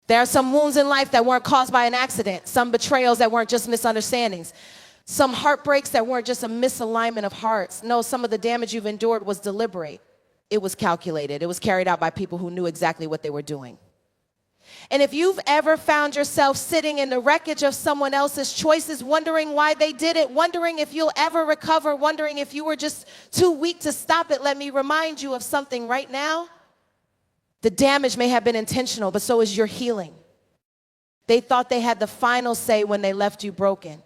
There are some wounds in life that weren't caused by an accident, some betrayals that weren't just misunderstandings, some heartbreaks that weren't just a misalignment of hearts. No, some of the damage you've endured was deliberate. It was calculated. It was carried out by people who knew exactly what they were doing. And if you've ever found yourself sitting in the wreckage of someone else's choices, wondering why they did it, wondering if you'll ever recover, wondering if you were just too weak to stop it, let me remind you of something right now. The damage may have been intentional, but so is your healing. They thought they had the final say when they left you broken.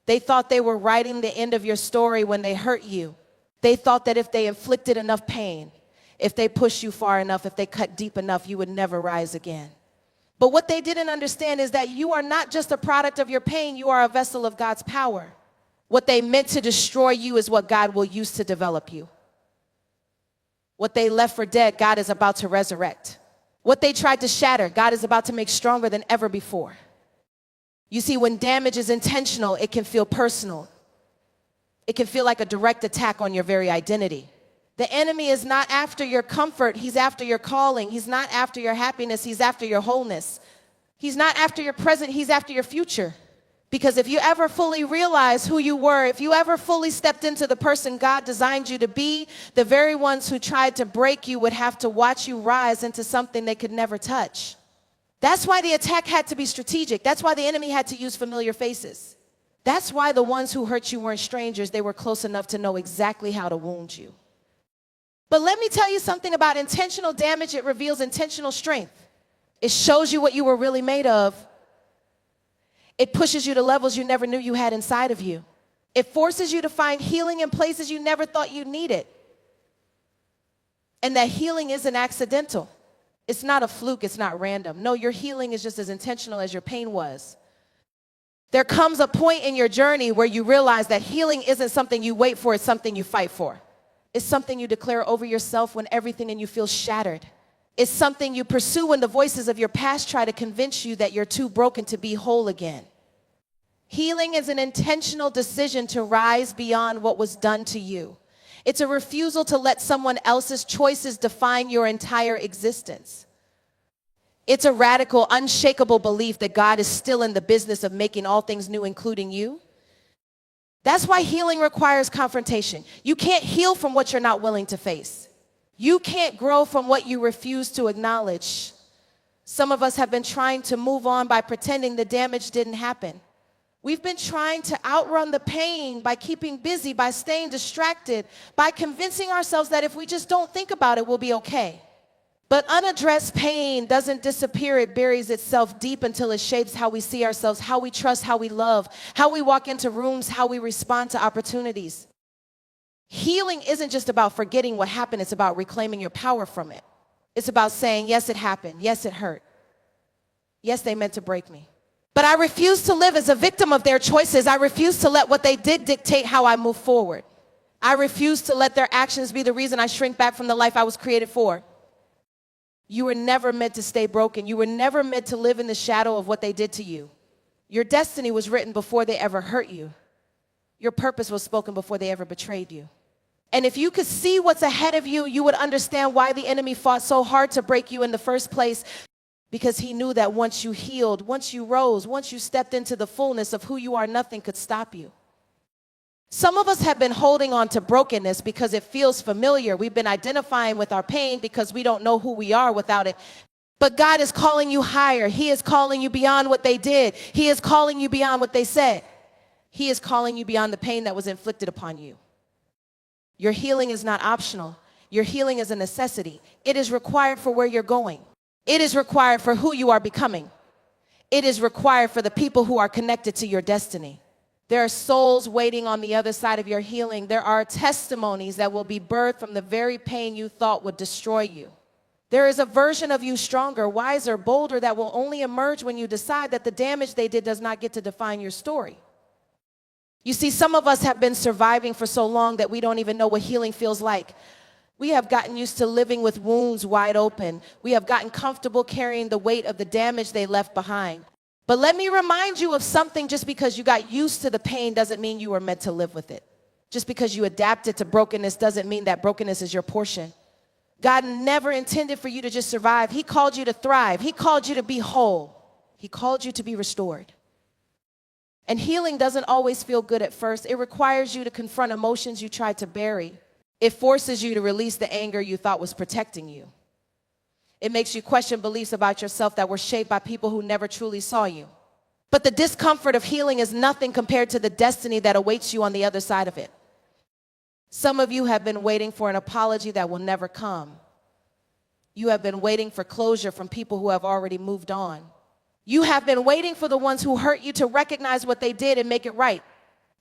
They thought they were writing the end of your story when they hurt you. They thought that if they inflicted enough pain, if they pushed you far enough, if they cut deep enough, you would never rise again. But what they didn't understand is that you are not just a product of your pain, you are a vessel of God's power. What they meant to destroy you is what God will use to develop you. What they left for dead, God is about to resurrect. What they tried to shatter, God is about to make stronger than ever before. You see, when damage is intentional, it can feel personal. It can feel like a direct attack on your very identity. The enemy is not after your comfort, he's after your calling. He's not after your happiness, he's after your wholeness. He's not after your present, he's after your future. Because if you ever fully realize who you were, if you ever fully stepped into the person God designed you to be, the very ones who tried to break you would have to watch you rise into something they could never touch. That's why the attack had to be strategic. That's why the enemy had to use familiar faces. That's why the ones who hurt you weren't strangers. They were close enough to know exactly how to wound you. But let me tell you something about intentional damage. It reveals intentional strength. It shows you what you were really made of. It pushes you to levels you never knew you had inside of you. It forces you to find healing in places you never thought you needed. And that healing isn't accidental. It's not a fluke. It's not random. No, your healing is just as intentional as your pain was. There comes a point in your journey where you realize that healing isn't something you wait for. It's something you fight for. It's something you declare over yourself when everything in you feels shattered. It's something you pursue when the voices of your past try to convince you that you're too broken to be whole again. Healing is an intentional decision to rise beyond what was done to you. It's a refusal to let someone else's choices define your entire existence. It's a radical, unshakable belief that God is still in the business of making all things new, including you. That's why healing requires confrontation. You can't heal from what you're not willing to face. You can't grow from what you refuse to acknowledge. Some of us have been trying to move on by pretending the damage didn't happen. We've been trying to outrun the pain by keeping busy, by staying distracted, by convincing ourselves that if we just don't think about it, we'll be okay. But unaddressed pain doesn't disappear. It buries itself deep until it shapes how we see ourselves, how we trust, how we love, how we walk into rooms, how we respond to opportunities. Healing isn't just about forgetting what happened. It's about reclaiming your power from it. It's about saying, yes, it happened. Yes, it hurt. Yes, they meant to break me. But I refuse to live as a victim of their choices. I refuse to let what they did dictate how I move forward. I refuse to let their actions be the reason I shrink back from the life I was created for. You were never meant to stay broken. You were never meant to live in the shadow of what they did to you. Your destiny was written before they ever hurt you. Your purpose was spoken before they ever betrayed you. And if you could see what's ahead of you, you would understand why the enemy fought so hard to break you in the first place. Because he knew that once you healed, once you rose, once you stepped into the fullness of who you are, nothing could stop you. Some of us have been holding on to brokenness because it feels familiar. We've been identifying with our pain because we don't know who we are without it. But God is calling you higher. He is calling you beyond what they did. He is calling you beyond what they said. He is calling you beyond the pain that was inflicted upon you. Your healing is not optional. Your healing is a necessity. It is required for where you're going. It is required for who you are becoming. It is required for the people who are connected to your destiny. There are souls waiting on the other side of your healing. There are testimonies that will be birthed from the very pain you thought would destroy you. There is a version of you stronger, wiser, bolder that will only emerge when you decide that the damage they did does not get to define your story. You see, some of us have been surviving for so long that we don't even know what healing feels like. We have gotten used to living with wounds wide open. We have gotten comfortable carrying the weight of the damage they left behind. But let me remind you of something. Just because you got used to the pain doesn't mean you were meant to live with it. Just because you adapted to brokenness doesn't mean that brokenness is your portion. God never intended for you to just survive. He called you to thrive. He called you to be whole. He called you to be restored. And healing doesn't always feel good at first. It requires you to confront emotions you tried to bury. It forces you to release the anger you thought was protecting you. It makes you question beliefs about yourself that were shaped by people who never truly saw you. But the discomfort of healing is nothing compared to the destiny that awaits you on the other side of it. Some of you have been waiting for an apology that will never come. You have been waiting for closure from people who have already moved on. You have been waiting for the ones who hurt you to recognize what they did and make it right.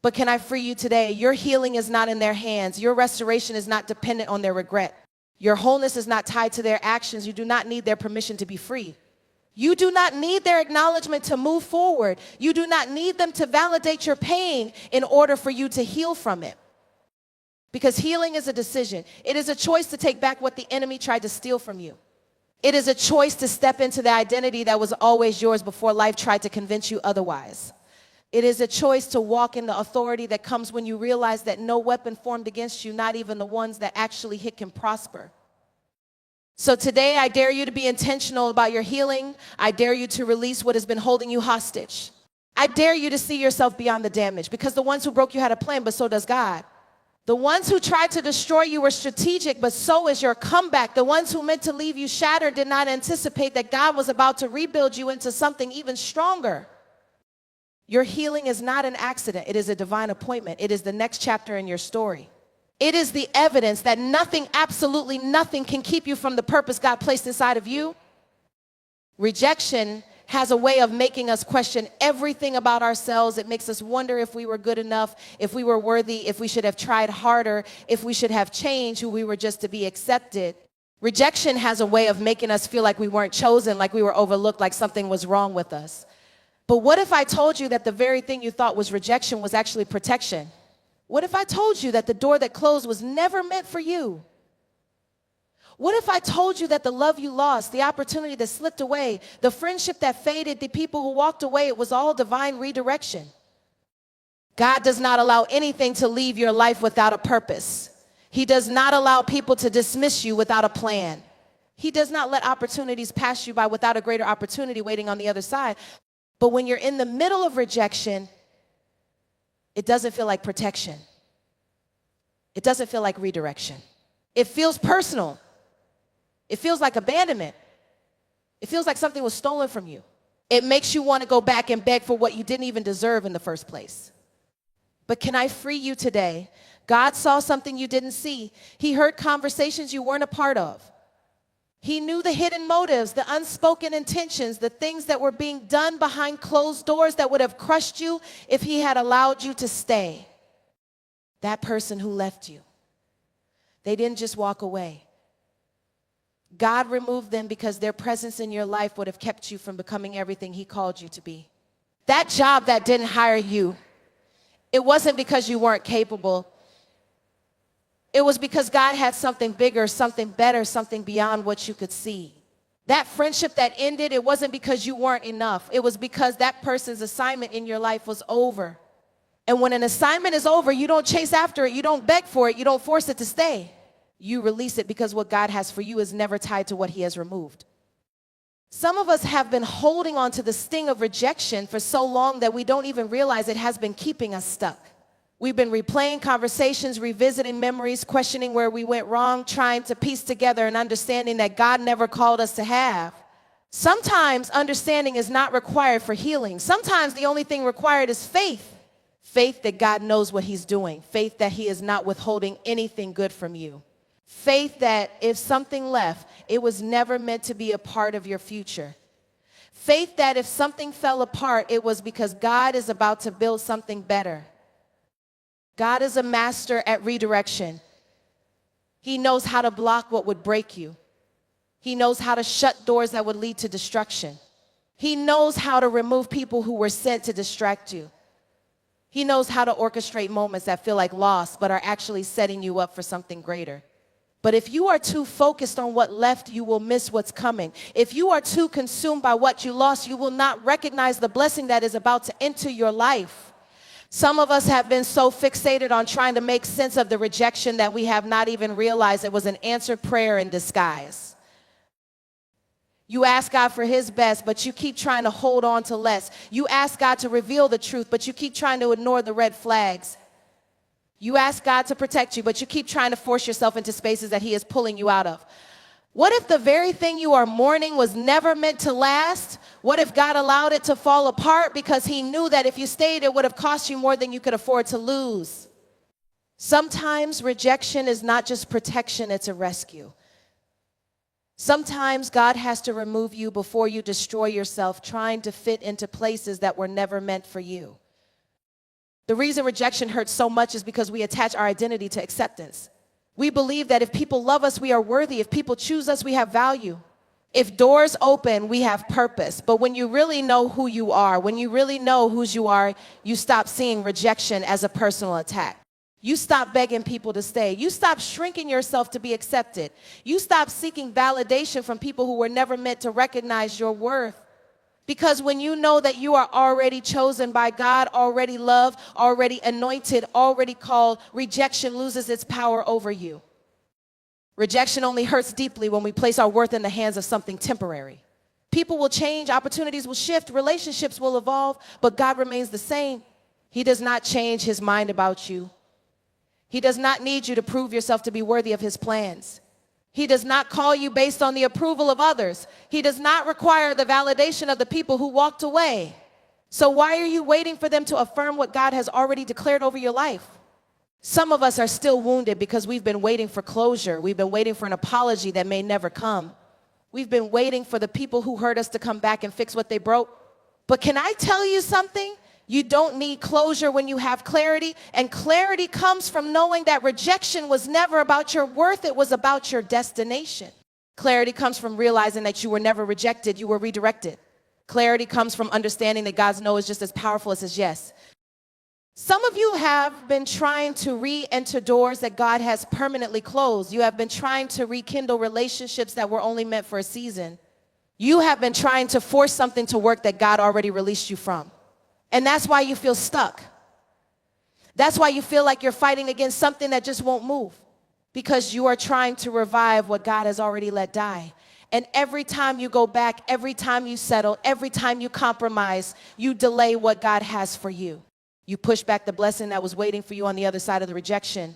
But can I free you today? Your healing is not in their hands. Your restoration is not dependent on their regret. Your wholeness is not tied to their actions. You do not need their permission to be free. You do not need their acknowledgement to move forward. You do not need them to validate your pain in order for you to heal from it. Because healing is a decision. It is a choice to take back what the enemy tried to steal from you. It is a choice to step into the identity that was always yours before life tried to convince you otherwise. It is a choice to walk in the authority that comes when you realize that no weapon formed against you, not even the ones that actually hit, can prosper. So today, I dare you to be intentional about your healing. I dare you to release what has been holding you hostage. I dare you to see yourself beyond the damage, because the ones who broke you had a plan, but so does God. The ones who tried to destroy you were strategic, but so is your comeback. The ones who meant to leave you shattered did not anticipate that God was about to rebuild you into something even stronger. Your healing is not an accident. It is a divine appointment. It is the next chapter in your story. It is the evidence that nothing, absolutely nothing, can keep you from the purpose God placed inside of you. Rejection has a way of making us question everything about ourselves. It makes us wonder if we were good enough, if we were worthy, if we should have tried harder, if we should have changed who we were just to be accepted. Rejection has a way of making us feel like we weren't chosen, like we were overlooked, like something was wrong with us. But what if I told you that the very thing you thought was rejection was actually protection? What if I told you that the door that closed was never meant for you? What if I told you that the love you lost, the opportunity that slipped away, the friendship that faded, the people who walked away, it was all divine redirection? God does not allow anything to leave your life without a purpose. He does not allow people to dismiss you without a plan. He does not let opportunities pass you by without a greater opportunity waiting on the other side. But when you're in the middle of rejection, it doesn't feel like protection. It doesn't feel like redirection. It feels personal. It feels like abandonment. It feels like something was stolen from you. It makes you want to go back and beg for what you didn't even deserve in the first place. But can I free you today? God saw something you didn't see. He heard conversations you weren't a part of. He knew the hidden motives, the unspoken intentions, the things that were being done behind closed doors that would have crushed you if he had allowed you to stay. That person who left you, they didn't just walk away. God removed them because their presence in your life would have kept you from becoming everything he called you to be. That job that didn't hire you, it wasn't because you weren't capable. It was because God had something bigger, something better, something beyond what you could see. That friendship that ended, it wasn't because you weren't enough. It was because that person's assignment in your life was over. And when an assignment is over, you don't chase after it. You don't beg for it. You don't force it to stay. You release it, because what God has for you is never tied to what he has removed. Some of us have been holding on to the sting of rejection for so long that we don't even realize it has been keeping us stuck. We've been replaying conversations, revisiting memories, questioning where we went wrong, trying to piece together an understanding that God never called us to have. Sometimes understanding is not required for healing. Sometimes the only thing required is faith. Faith that God knows what he's doing. Faith that he is not withholding anything good from you. Faith that if something left, it was never meant to be a part of your future. Faith that if something fell apart, it was because God is about to build something better. God is a master at redirection. He knows how to block what would break you. He knows how to shut doors that would lead to destruction. He knows how to remove people who were sent to distract you. He knows how to orchestrate moments that feel like loss, but are actually setting you up for something greater. But if you are too focused on what left, you will miss what's coming. If you are too consumed by what you lost, you will not recognize the blessing that is about to enter your life. Some of us have been so fixated on trying to make sense of the rejection that we have not even realized it was an answered prayer in disguise. You ask God for his best, but you keep trying to hold on to less. You ask God to reveal the truth, but you keep trying to ignore the red flags. You ask God to protect you, but you keep trying to force yourself into spaces that he is pulling you out of. What if the very thing you are mourning was never meant to last? What if God allowed it to fall apart because he knew that if you stayed, it would have cost you more than you could afford to lose? Sometimes rejection is not just protection, it's a rescue. Sometimes God has to remove you before you destroy yourself trying to fit into places that were never meant for you. The reason rejection hurts so much is because we attach our identity to acceptance. We believe that if people love us, we are worthy. If people choose us, we have value. If doors open, we have purpose. But when you really know who you are, when you really know whose you are, you stop seeing rejection as a personal attack. You stop begging people to stay. You stop shrinking yourself to be accepted. You stop seeking validation from people who were never meant to recognize your worth. Because when you know that you are already chosen by God, already loved, already anointed, already called, rejection loses its power over you. Rejection only hurts deeply when we place our worth in the hands of something temporary. People will change, opportunities will shift, relationships will evolve, but God remains the same. He does not change his mind about you. He does not need you to prove yourself to be worthy of his plans. He does not call you based on the approval of others. He does not require the validation of the people who walked away. So why are you waiting for them to affirm what God has already declared over your life? Some of us are still wounded because we've been waiting for closure. We've been waiting for an apology that may never come. We've been waiting for the people who hurt us to come back and fix what they broke. But can I tell you something? You don't need closure when you have clarity, and clarity comes from knowing that rejection was never about your worth, it was about your destination. Clarity comes from realizing that you were never rejected, you were redirected. Clarity comes from understanding that God's no is just as powerful as his yes. Some of you have been trying to re-enter doors that God has permanently closed. You have been trying to rekindle relationships that were only meant for a season. You have been trying to force something to work that God already released you from. And that's why you feel stuck. That's why you feel like you're fighting against something that just won't move. Because you are trying to revive what God has already let die. And every time you go back, every time you settle, every time you compromise, you delay what God has for you. You push back the blessing that was waiting for you on the other side of the rejection.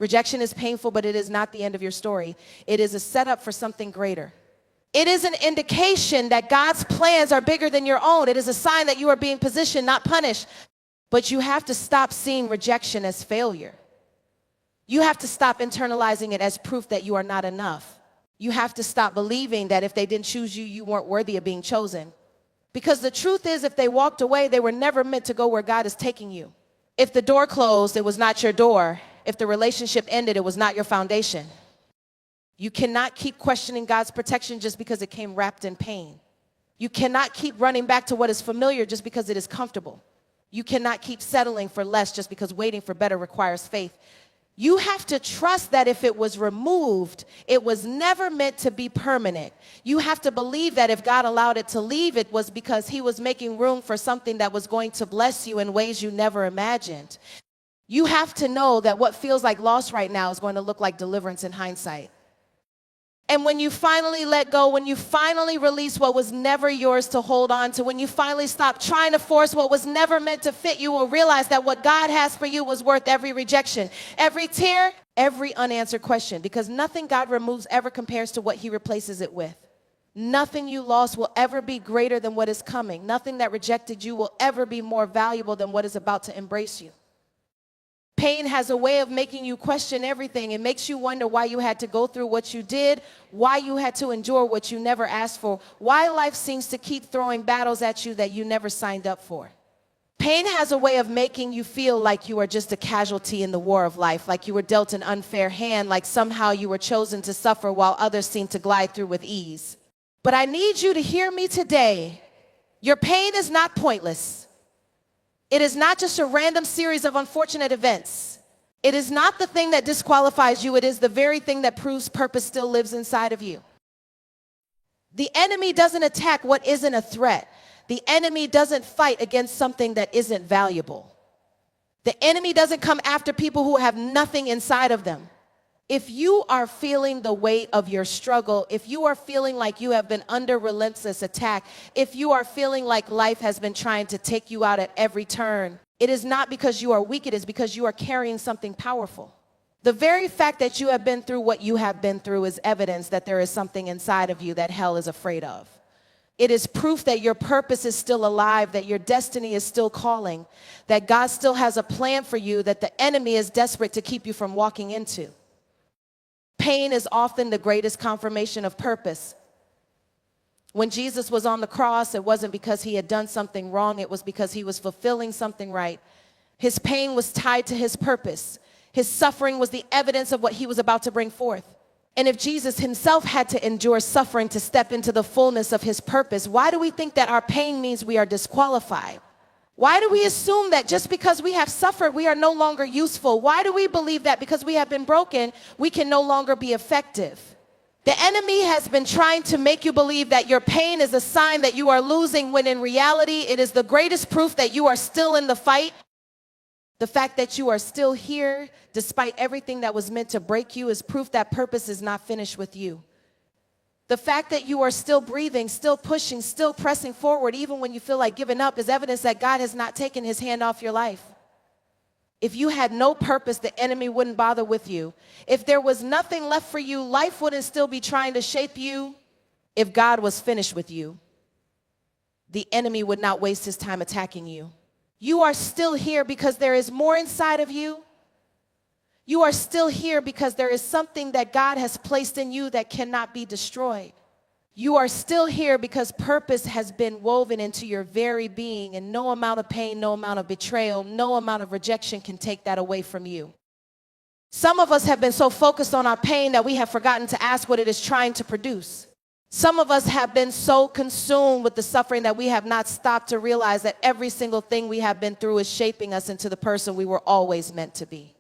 Rejection is painful, but it is not the end of your story. It is a setup for something greater. It is an indication that God's plans are bigger than your own. It is a sign that you are being positioned, not punished. But you have to stop seeing rejection as failure. You have to stop internalizing it as proof that you are not enough. You have to stop believing that if they didn't choose you, you weren't worthy of being chosen. Because the truth is, if they walked away, they were never meant to go where God is taking you. If the door closed, it was not your door. If the relationship ended, it was not your foundation. You cannot keep questioning God's protection just because it came wrapped in pain. You cannot keep running back to what is familiar just because it is comfortable. You cannot keep settling for less just because waiting for better requires faith. You have to trust that if it was removed, it was never meant to be permanent. You have to believe that if God allowed it to leave, it was because he was making room for something that was going to bless you in ways you never imagined. You have to know that what feels like loss right now is going to look like deliverance in hindsight. And when you finally let go, when you finally release what was never yours to hold on to, when you finally stop trying to force what was never meant to fit, you will realize that what God has for you was worth every rejection, every tear, every unanswered question, because nothing God removes ever compares to what he replaces it with. Nothing you lost will ever be greater than what is coming. Nothing that rejected you will ever be more valuable than what is about to embrace you. Pain has a way of making you question everything. It makes you wonder why you had to go through what you did, why you had to endure what you never asked for, why life seems to keep throwing battles at you that you never signed up for. Pain has a way of making you feel like you are just a casualty in the war of life, like you were dealt an unfair hand, like somehow you were chosen to suffer while others seem to glide through with ease. But I need you to hear me today. Your pain is not pointless. It is not just a random series of unfortunate events. It is not the thing that disqualifies you. It is the very thing that proves purpose still lives inside of you. The enemy doesn't attack what isn't a threat. The enemy doesn't fight against something that isn't valuable. The enemy doesn't come after people who have nothing inside of them. If you are feeling the weight of your struggle, if you are feeling like you have been under relentless attack, if you are feeling like life has been trying to take you out at every turn, it is not because you are weak, it is because you are carrying something powerful. The very fact that you have been through what you have been through is evidence that there is something inside of you that hell is afraid of. It is proof that your purpose is still alive, that your destiny is still calling, that God still has a plan for you that the enemy is desperate to keep you from walking into. Pain is often the greatest confirmation of purpose. When Jesus was on the cross, it wasn't because he had done something wrong, it was because he was fulfilling something right. His pain was tied to his purpose. His suffering was the evidence of what he was about to bring forth. And if Jesus himself had to endure suffering to step into the fullness of his purpose, why do we think that our pain means we are disqualified? Why do we assume that just because we have suffered, we are no longer useful? Why do we believe that because we have been broken, we can no longer be effective? The enemy has been trying to make you believe that your pain is a sign that you are losing, when in reality, it is the greatest proof that you are still in the fight. The fact that you are still here, despite everything that was meant to break you, is proof that purpose is not finished with you. The fact that you are still breathing, still pushing, still pressing forward, even when you feel like giving up, is evidence that God has not taken his hand off your life. If you had no purpose, the enemy wouldn't bother with you. If there was nothing left for you, life wouldn't still be trying to shape you. If God was finished with you, the enemy would not waste his time attacking you. You are still here because there is more inside of you. You are still here because there is something that God has placed in you that cannot be destroyed. You are still here because purpose has been woven into your very being, and no amount of pain, no amount of betrayal, no amount of rejection can take that away from you. Some of us have been so focused on our pain that we have forgotten to ask what it is trying to produce. Some of us have been so consumed with the suffering that we have not stopped to realize that every single thing we have been through is shaping us into the person we were always meant to be.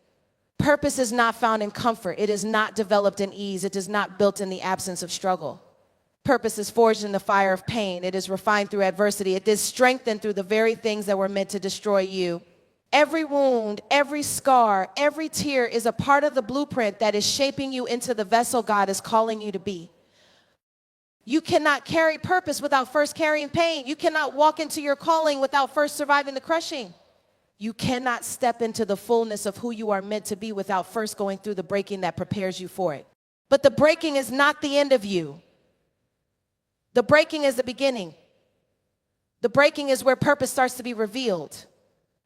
Purpose is not found in comfort. It is not developed in ease. It is not built in the absence of struggle. Purpose is forged in the fire of pain. It is refined through adversity. It is strengthened through the very things that were meant to destroy you. Every wound, every scar, every tear is a part of the blueprint that is shaping you into the vessel God is calling you to be. You cannot carry purpose without first carrying pain. You cannot walk into your calling without first surviving the crushing. You cannot step into the fullness of who you are meant to be without first going through the breaking that prepares you for it. But the breaking is not the end of you. The breaking is the beginning. The breaking is where purpose starts to be revealed.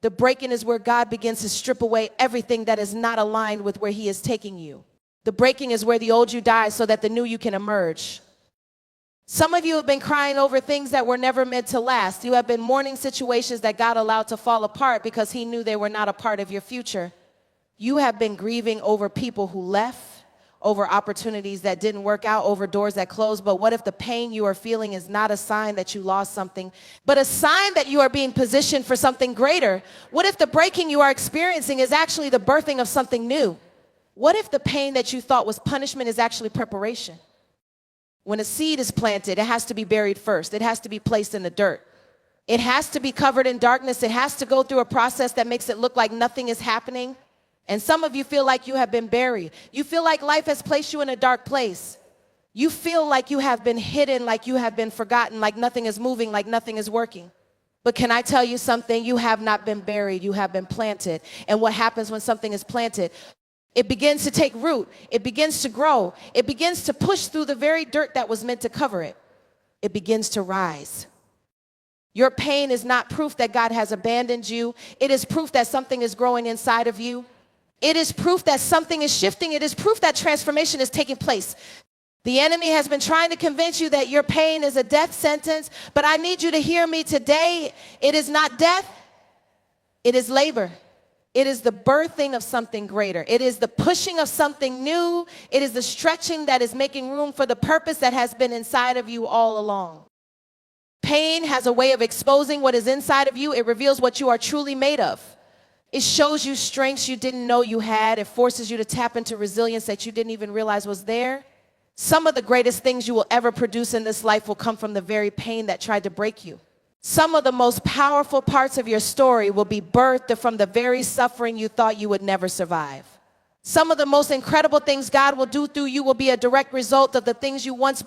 The breaking is where God begins to strip away everything that is not aligned with where he is taking you. The breaking is where the old you dies so that the new you can emerge. Some of you have been crying over things that were never meant to last. You have been mourning situations that God allowed to fall apart because he knew they were not a part of your future. You have been grieving over people who left, over opportunities that didn't work out, over doors that closed. But what if the pain you are feeling is not a sign that you lost something, but a sign that you are being positioned for something greater? What if the breaking you are experiencing is actually the birthing of something new? What if the pain that you thought was punishment is actually preparation? When a seed is planted, it has to be buried first. It has to be placed in the dirt. It has to be covered in darkness. It has to go through a process that makes it look like nothing is happening. And some of you feel like you have been buried. You feel like life has placed you in a dark place. You feel like you have been hidden, like you have been forgotten, like nothing is moving, like nothing is working. But can I tell you something? You have not been buried. You have been planted. And what happens when something is planted? It begins to take root. It begins to grow. It begins to push through the very dirt that was meant to cover it. It begins to rise. Your pain is not proof that God has abandoned you. It is proof that something is growing inside of you. It is proof that something is shifting. It is proof that transformation is taking place. The enemy has been trying to convince you that your pain is a death sentence, but I need you to hear me today. It is not death. It is labor. It is the birthing of something greater. It is the pushing of something new. It is the stretching that is making room for the purpose that has been inside of you all along. Pain has a way of exposing what is inside of you. It reveals what you are truly made of. It shows you strengths you didn't know you had. It forces you to tap into resilience that you didn't even realize was there. Some of the greatest things you will ever produce in this life will come from the very pain that tried to break you. Some of the most powerful parts of your story will be birthed from the very suffering you thought you would never survive. Some of the most incredible things God will do through you will be a direct result of the things you once